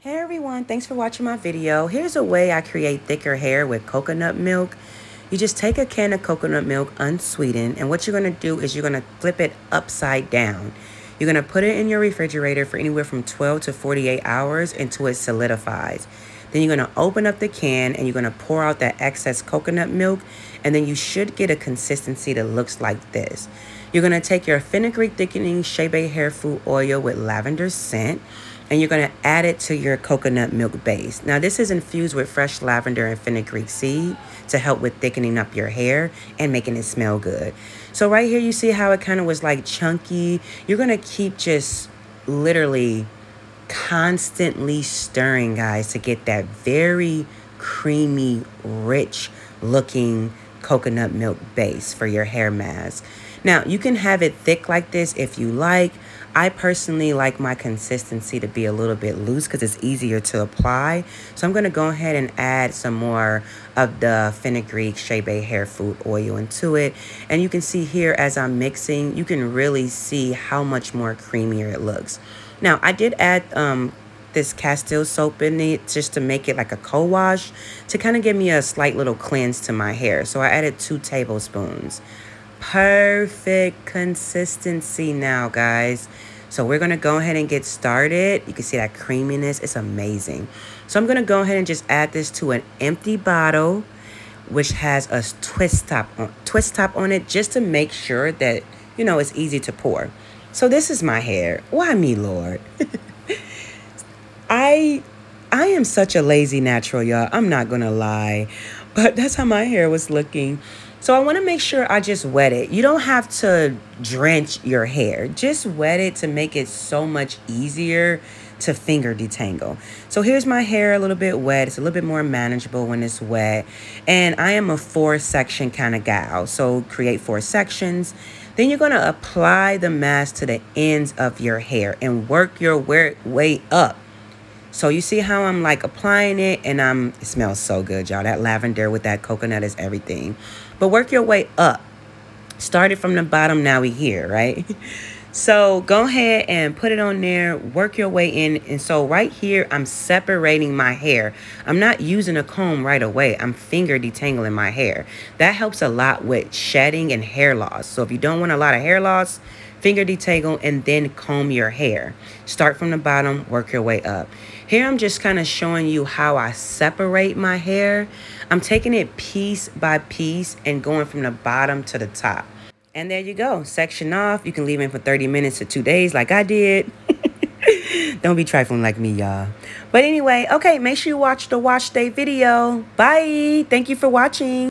Hey everyone, thanks for watching my video. Here's a way I create thicker hair with coconut milk. You just take a can of coconut milk unsweetened, and what you're going to do is you're going to flip it upside down. You're going to put it in your refrigerator for anywhere from 12 to 48 hours until it solidifies. Then you're going to open up the can and you're going to pour out that excess coconut milk, and then you should get a consistency that looks like this. You're going to take your Fenugreek thickening Chebe hair food oil with lavender scent, and you're going to add it to your coconut milk base. Now, this is infused with fresh lavender and fenugreek seed to help with thickening up your hair and making it smell good. So right here, you see how it kind of was like chunky. You're going to keep just literally constantly stirring, guys, to get that very creamy, rich looking coconut milk base for your hair mask. Now, you can have it thick like this if you like. I personally like my consistency to be a little bit loose because it's easier to apply. So I'm going to go ahead and add some more of the Fenugreek Chebe hair food oil into it. And you can see here as I'm mixing, you can really see how much more creamier it looks. Now, I did add this Castile soap in it just to make it like a co-wash to kind of give me a slight little cleanse to my hair. So I added 2 tablespoons. Perfect consistency now, guys. So we're going to go ahead and get started. You can see that creaminess. It's amazing. So I'm going to go ahead and just add this to an empty bottle, which has a twist top on it, just to make sure that, you know, it's easy to pour. So this is my hair. Why me, Lord? I am such a lazy natural, y'all. I'm not going to lie. But that's how my hair was looking. So I want to make sure I just wet it. You don't have to drench your hair. Just wet it to make it so much easier to finger detangle. So here's my hair a little bit wet. It's a little bit more manageable when it's wet. And I am a 4-section kind of gal. So create 4 sections. Then you're going to apply the mask to the ends of your hair and work your way up. So you see how I'm like applying it, and it smells so good, y'all. That lavender with that coconut is everything. But work your way up. Started from the bottom, now we here, right? So go ahead and put it on there, work your way in. And so right here, I'm separating my hair. I'm not using a comb right away. I'm finger detangling my hair. That helps a lot with shedding and hair loss. So if you don't want a lot of hair loss, finger detangle and then comb your hair. Start from the bottom, work your way up. Here I'm just kind of showing you how I separate my hair. I'm taking it piece by piece and going from the bottom to the top. And there you go, section off. You can leave it for 30 minutes to 2 days like I did. Don't be trifling like me, y'all. But anyway, okay, make sure you watch the wash day video. Bye. Thank you for watching.